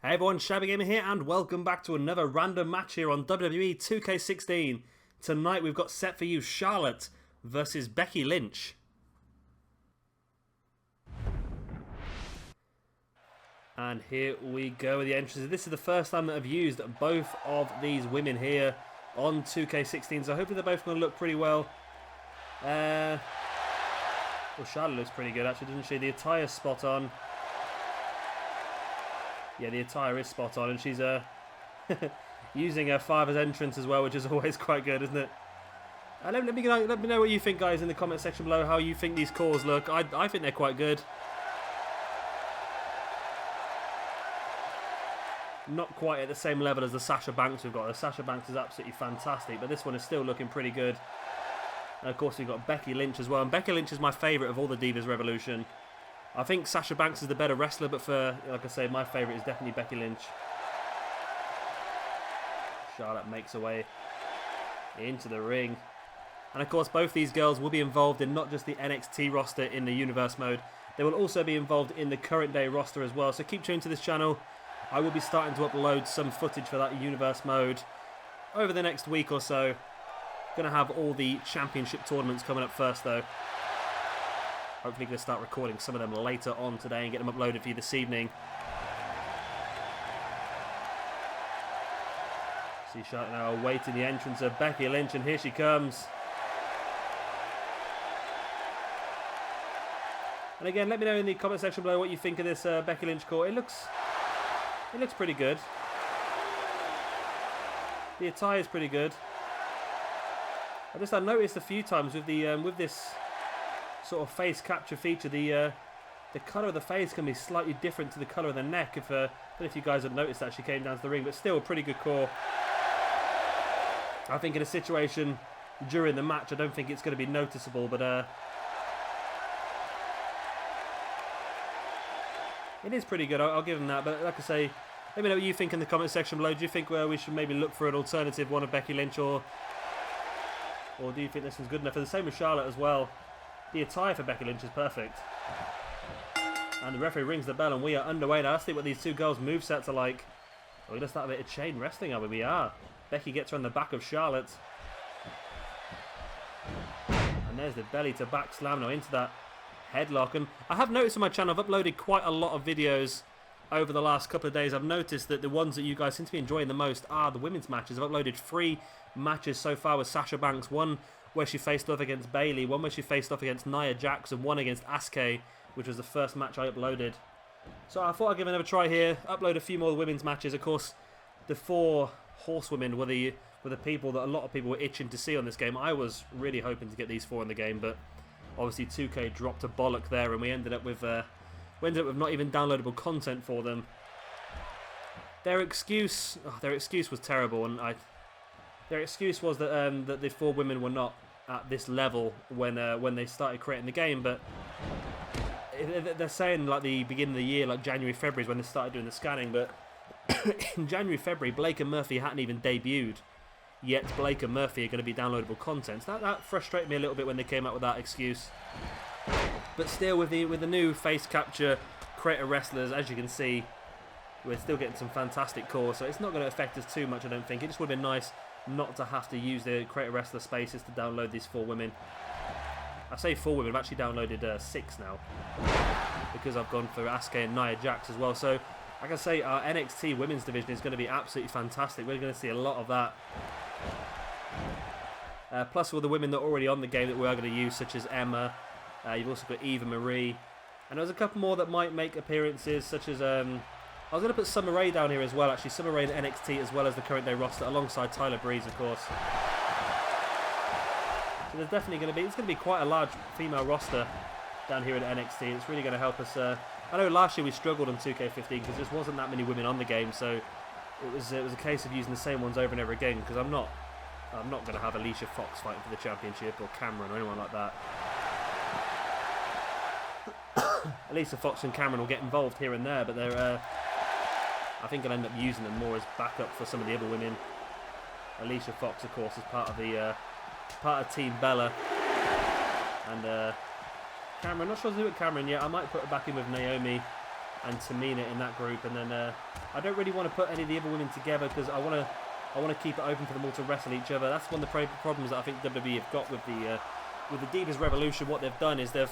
Hey everyone, Shabby Gamer here, and welcome back to another random match here on WWE 2K16. Tonight we've got set for you Charlotte versus Becky Lynch. And here we go with the entrances. This is the first time that I've used both of these women here on 2K16, so hopefully they're both going to look pretty well. Well, Charlotte looks pretty good actually, doesn't she? The attire's spot on. Yeah, the attire is spot on, and she's using her father's entrance as well, which is always quite good, isn't it? Let me know what you think, guys, in the comment section below, how you think these cores look. I think they're quite good. Not quite at the same level as the Sasha Banks we've got. The Sasha Banks is absolutely fantastic, but this one is still looking pretty good. And of course we've got Becky Lynch as well, and Becky Lynch is my favourite of all the Divas Revolution. I think Sasha Banks is the better wrestler, but for, like I say, my favourite is definitely Becky Lynch. Charlotte makes her way into the ring. And of course, both these girls will be involved in not just the NXT roster in the Universe mode, they will also be involved in the current day roster as well. So keep tuned to this channel. I will be starting to upload some footage for that Universe mode over the next week or so. Going to have all the championship tournaments coming up first though. Hopefully going to start recording some of them later on today and get them uploaded for you this evening. See Charlotte now awaiting the entrance of Becky Lynch, and here she comes. And again, let me know in the comment section below what you think of this Becky Lynch core. It looks pretty good. The attire is pretty good. I noticed a few times with the with this sort of face capture feature, the colour of the face can be slightly different to the colour of the neck. I don't know if you guys have noticed that she came down to the ring, but still a pretty good core. I think in a situation during the match, I don't think it's going to be noticeable, but it is pretty good. I'll give them that. But like I say, let me know what you think in the comment section below. Do you think we should maybe look for an alternative one of Becky Lynch, or do you think this one's good enough? And the same with Charlotte as well. The attire for Becky Lynch is perfect. And the referee rings the bell and we are underway. Now let's see what these two girls' movesets are like. We're going to start a bit of chain wrestling, are we? We are. Becky gets her on the back of Charlotte. And there's the belly to back slam now into that headlock. And I have noticed on my channel I've uploaded quite a lot of videos over the last couple of days. I've noticed that the ones that you guys seem to be enjoying the most are the women's matches. I've uploaded 3 matches so far with Sasha Banks. One where she faced off against Bayley, one where she faced off against Nia Jax, and one against Asuka, which was the first match I uploaded. So I thought I'd give another try here, upload a few more women's matches. Of course, the 4 horsewomen were the people that a lot of people were itching to see on this game. I was really hoping to get these 4 in the game, but obviously 2K dropped a bollock there, and we ended up with not even downloadable content for them. Their excuse was terrible, and their excuse was that that the 4 women were not at this level when they started creating the game. But they're saying like the beginning of the year, like January, February is when they started doing the scanning. But in January, February, Blake and Murphy hadn't even debuted yet. Blake and Murphy are going to be downloadable content. So that frustrated me a little bit when they came out with that excuse. But still, with the new face capture creator wrestlers, as you can see, we're still getting some fantastic cores. So it's not going to affect us too much, I don't think. It just would have been nice not to have to use the creator wrestler spaces to download these 4 women. I say 4 women, I've actually downloaded 6 now, because I've gone for Asuka and Nia Jax as well. So like I say, our NXT women's division is going to be absolutely fantastic. We're going to see a lot of that. Plus all the women that are already on the game that we are going to use, such as Emma. You've also got Eva Marie, and there's a couple more that might make appearances, such as I was going to put Summer Rae down here as well, actually. Summer Rae in NXT as well as the current day roster, alongside Tyler Breeze, of course. So there's definitely going to be, it's going to be quite a large female roster down here at NXT. It's really going to help us. I know last year we struggled on 2K15 because there just wasn't that many women on the game, so it was a case of using the same ones over and over again. Because I'm not going to have Alicia Fox fighting for the championship, or Cameron, or anyone like that. Alicia Fox and Cameron will get involved here and there, but they're I think I'll end up using them more as backup for some of the other women. Alicia Fox, of course, is part of Team Bella, and Cameron, not sure to do with Cameron yet. I might put her back in with Naomi and Tamina in that group. And then I don't really want to put any of the other women together because I want to keep it open for them all to wrestle each other. That's one of the problems that I think WWE have got with the Divas Revolution. What they've done is they've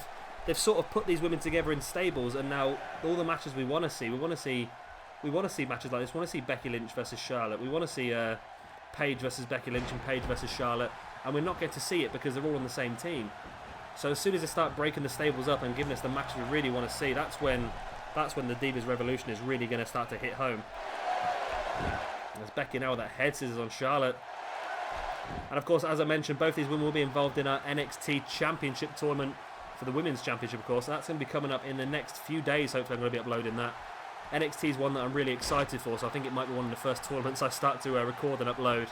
sort of put these women together in stables, and now all the matches we want to see matches like this. We want to see Becky Lynch versus Charlotte. We want to see Paige versus Becky Lynch and Paige versus Charlotte, and we're not going to see it because they're all on the same team. So as soon as they start breaking the stables up and giving us the matches we really want to see, that's when the Divas Revolution is really going to start to hit home. There's Becky now with that head scissors on Charlotte. And of course, as I mentioned, both these women will be involved in our NXT Championship tournament for the Women's Championship, of course. That's going to be coming up in the next few days. Hopefully I'm going to be uploading that. NXT is one that I'm really excited for, so I think it might be one of the first tournaments I start to record and upload.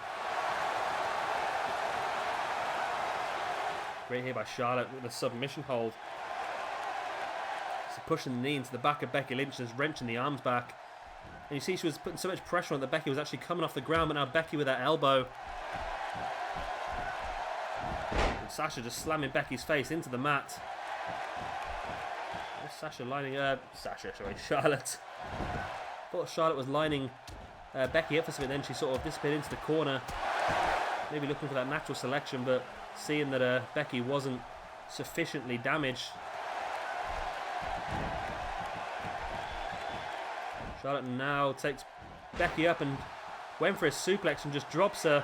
Great here by Charlotte with a submission hold. So pushing the knee into the back of Becky Lynch and just wrenching the arms back. And you see she was putting so much pressure on that Becky was actually coming off the ground, but now Becky with that elbow. And Sasha just slamming Becky's face into the mat. Charlotte. Thought Charlotte was lining Becky up for something, then she sort of disappeared into the corner. Maybe looking for that natural selection, but seeing that Becky wasn't sufficiently damaged. Charlotte now takes Becky up and went for a suplex and just drops her.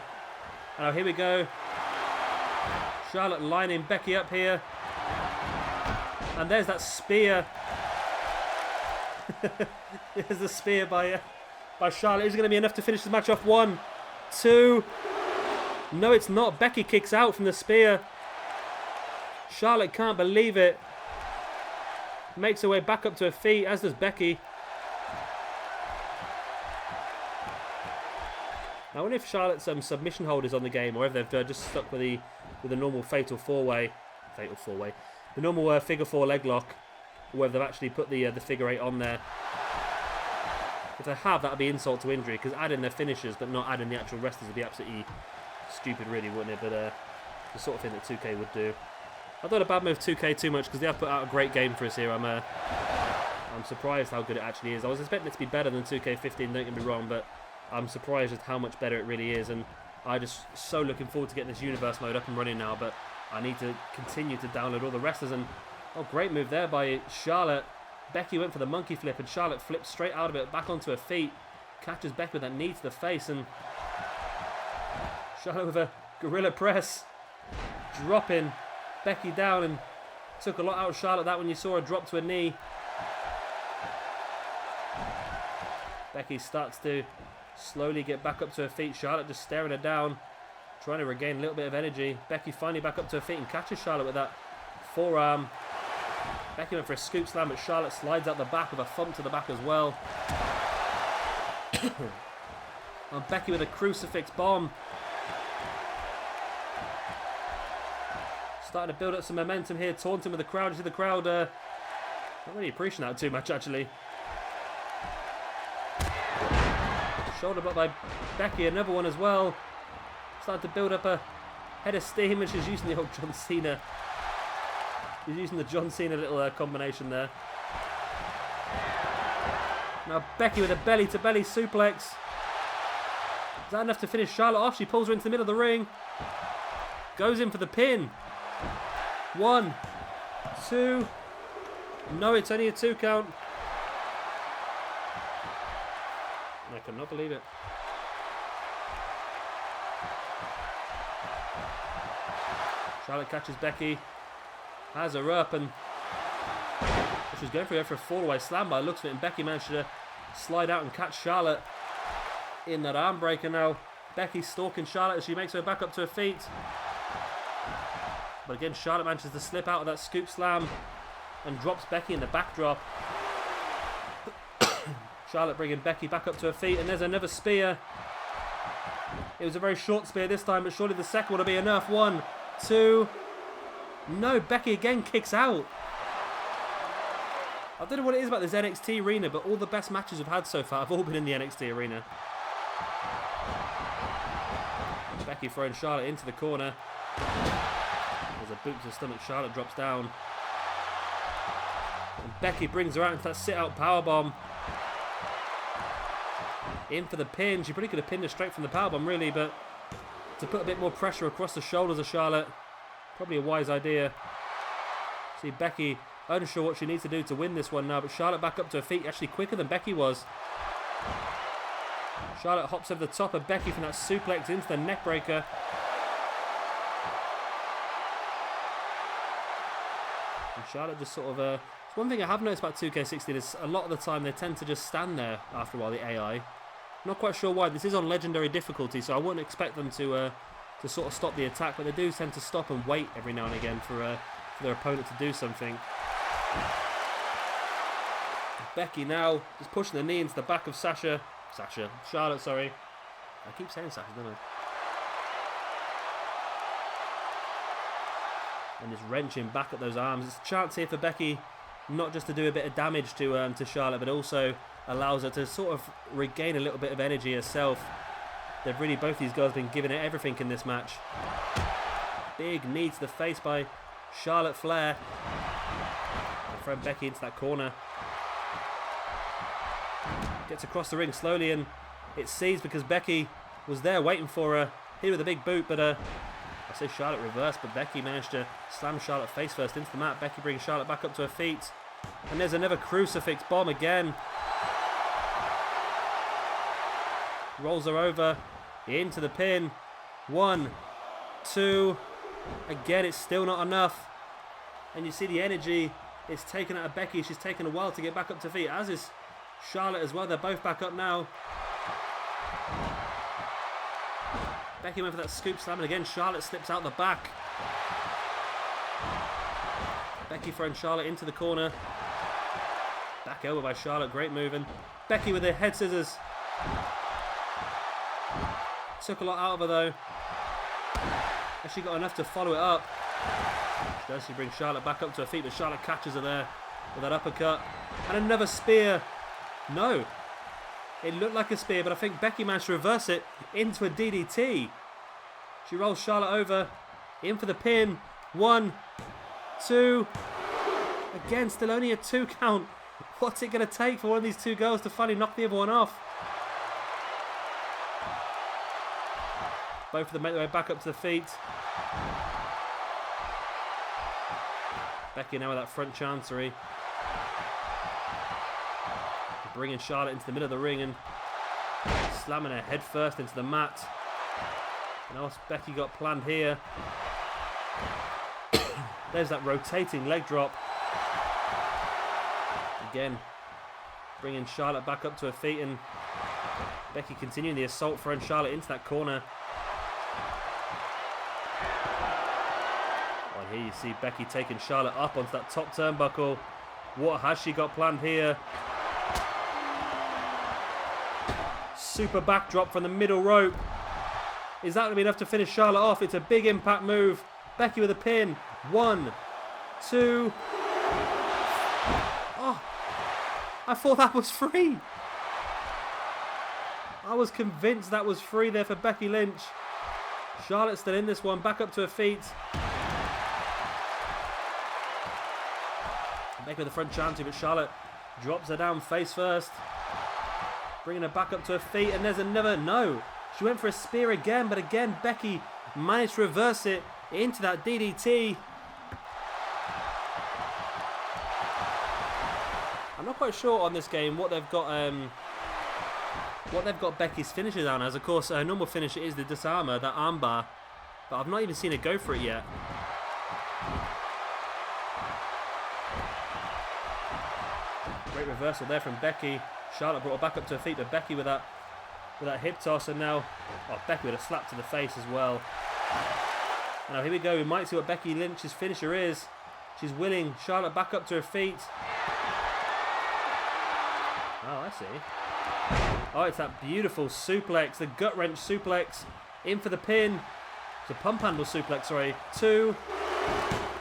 And now here we go. Charlotte lining Becky up here. And there's that spear. There's the spear by Charlotte. Is it going to be enough to finish the match off? 1, 2. No, it's not. Becky kicks out from the spear. Charlotte can't believe it. Makes her way back up to her feet, as does Becky. I wonder if Charlotte's submission hold is on the game, or if they've just stuck with the normal fatal four-way, the normal figure 4 leg lock, or whether they've actually put the figure 8 on there. If they have, that would be insult to injury, because adding their finishers but not adding the actual wrestlers would be absolutely stupid, really, wouldn't it? But the sort of thing that 2K would do. I don't bad move 2K too much because they have put out a great game for us here. I'm surprised how good it actually is. I was expecting it to be better than 2K15, don't get me wrong, but I'm surprised at how much better it really is, and I'm just so looking forward to getting this universe mode up and running now. But I need to continue to download all the wrestlers. And oh, great move there by Charlotte. Becky went for the monkey flip, and Charlotte flipped straight out of it, back onto her feet, catches Becky with that knee to the face, and Charlotte with a gorilla press, dropping Becky down, and took a lot out of Charlotte that when you saw her drop to her knee. Becky starts to slowly get back up to her feet. Charlotte just staring her down, trying to regain a little bit of energy. Becky finally back up to her feet and catches Charlotte with that forearm. Becky went for a scoop slam, but Charlotte slides out the back with a thump to the back as well. And Becky with a crucifix bomb. Starting to build up some momentum here, taunting with the crowd. You see the crowd not really appreciating that too much, actually. Shoulder block by Becky, another one as well. Starting to build up a head of steam, and she's using the old John Cena. She's using the John Cena little combination there. Now Becky with a belly-to-belly suplex. Is that enough to finish Charlotte off? She pulls her into the middle of the ring. Goes in for the pin. 1, 2. No, it's only a 2 count. I cannot believe it. Charlotte catches Becky, has her up, and she's going for a fall-away slam by the looks of it, and Becky managed to slide out and catch Charlotte in that arm breaker. Now Becky stalking Charlotte as she makes her back up to her feet. But again, Charlotte manages to slip out of that scoop slam and drops Becky in the backdrop. Charlotte bringing Becky back up to her feet, and there's another spear. It was a very short spear this time, but surely the second one will be enough. 1, 2. No, Becky again kicks out. I don't know what it is about this NXT arena, but all the best matches we've had so far have all been in the NXT arena. Becky throwing Charlotte into the corner. There's a boot to the stomach. Charlotte drops down. And Becky brings her out into that sit-out powerbomb. In for the pin. She probably could have pinned her straight from the powerbomb, really, but to put a bit more pressure across the shoulders of Charlotte, probably a wise idea. See Becky unsure what she needs to do to win this one now, but Charlotte back up to her feet, actually quicker than Becky was. Charlotte hops over the top of Becky from that suplex into the neck breaker. And Charlotte just sort of... one thing I have noticed about 2K16 is a lot of the time they tend to just stand there after a while, the AI. Not quite sure why. This is on legendary difficulty, so I wouldn't expect them to sort of stop the attack, but they do tend to stop and wait every now and again for their opponent to do something. Becky now just pushing the knee into the back of Charlotte, sorry. I keep saying Sasha, don't I? And just wrenching back at those arms. It's a chance here for Becky, not just to do a bit of damage to Charlotte, but also allows her to sort of regain a little bit of energy herself. They've really, both these girls, been giving it everything in this match. Big knee to the face by Charlotte Flair. And throwing Becky into that corner. Gets across the ring slowly, and it sees because Becky was there waiting for her. Hit with a big boot, but I say Charlotte reversed, but Becky managed to slam Charlotte face first into the mat. Becky brings Charlotte back up to her feet. And there's another crucifix bomb again. Rolls her over into the pin. 1, 2. Again, it's still not enough. And you see the energy is taken out of Becky. She's taken a while to get back up to feet, as is Charlotte as well. They're both back up now. Becky went for that scoop slam, and again Charlotte slips out the back. Becky throwing Charlotte into the corner. Back elbow by Charlotte, great move. And Becky with her head scissors. Took a lot out of her though. And she got enough to follow it up. She does, she brings Charlotte back up to her feet, but Charlotte catches her there with that uppercut. And another spear. No. It looked like a spear, but I think Becky managed to reverse it into a DDT. She rolls Charlotte over. In for the pin. 1, 2. Again, still only a 2 count. What's it going to take for one of these two girls to finally knock the other one off? Both of them make their way back up to the feet. Becky now with that front chancery. Bringing Charlotte into the middle of the ring and slamming her head first into the mat. And else Becky got planned here. There's that rotating leg drop. Again, bringing Charlotte back up to her feet, and Becky continuing the assault, throwing Charlotte into that corner. Well, here you see Becky taking Charlotte up onto that top turnbuckle. What has she got planned here? Super backdrop from the middle rope. Is that going to be enough to finish Charlotte off? It's a big impact move. Becky with a pin. 1, 2. Oh, I thought that was free. I was convinced that was free there for Becky Lynch. Charlotte's still in this one. Back up to her feet. Becky with the front chanty, but Charlotte drops her down face first. Bringing her back up to her feet, and there's another... No. She went for a spear again, but again, Becky managed to reverse it into that DDT. I'm not quite sure on this game what they've got Becky's finisher down as. Of course, her normal finisher is the disarmer, that armbar, but I've not even seen her go for it yet. Great reversal there from Becky. Charlotte brought her back up to her feet, but Becky with that hip toss, and now Becky with a slap to the face as well. Now here we go. We might see what Becky Lynch's finisher is. She's willing Charlotte back up to her feet. Oh, I see. Oh, it's that beautiful suplex, the gut wrench suplex. In for the pin. It's a pump handle suplex, sorry. 2.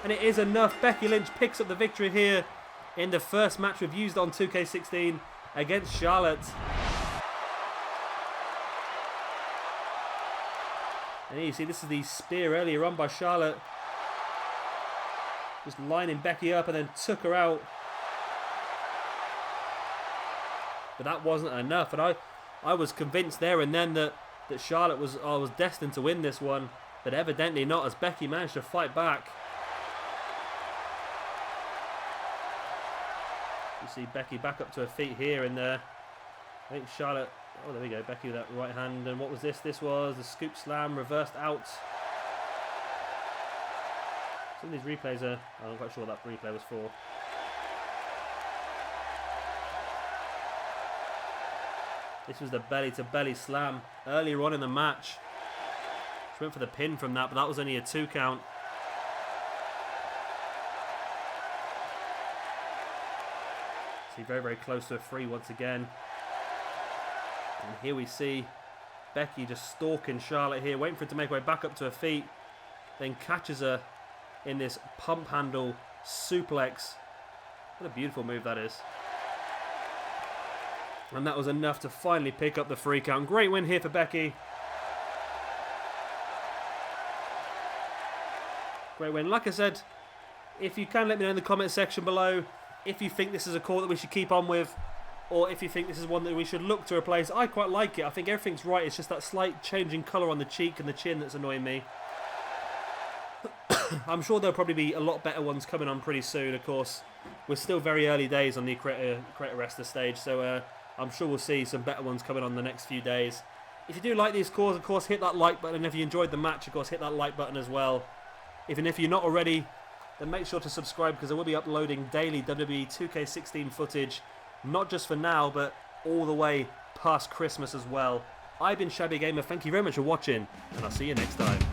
And it is enough. Becky Lynch picks up the victory here in the first match we've used on 2K16 against Charlotte. And here you see, this is the spear earlier on by Charlotte. Just lining Becky up and then took her out. but that wasn't enough. And I was convinced there and then that Charlotte was destined to win this one, but evidently not, as Becky managed to fight back. You see Becky back up to her feet here, and I think Charlotte, oh there we go, Becky with that right hand, and what was this? This was the scoop slam, reversed out. Some of these replays are, I'm not quite sure what that replay was for. This was the belly-to-belly slam earlier on in the match. She went for the pin from that, but that was only a 2 count. See, very, very close to a 3 once again. And here we see Becky just stalking Charlotte here, waiting for her to make her way back up to her feet. Then catches her in this pump handle suplex. What a beautiful move that is. And that was enough to finally pick up the 3 count. Great win here for Becky. Great win. Like I said, if you can, let me know in the comment section below if you think this is a call that we should keep on with, or if you think this is one that we should look to replace. I quite like it. I think everything's right. It's just that slight change in colour on the cheek and the chin that's annoying me. I'm sure there'll probably be a lot better ones coming on pretty soon, of course. We're still very early days on the creator wrestler stage, so I'm sure we'll see some better ones coming on the next few days. If you do like these calls, of course, hit that like button. And if you enjoyed the match, of course, hit that like button as well. Even if you're not already, then make sure to subscribe, because I will be uploading daily WWE 2K16 footage, not just for now, but all the way past Christmas as well. I've been Shabby Gamer. Thank you very much for watching, and I'll see you next time.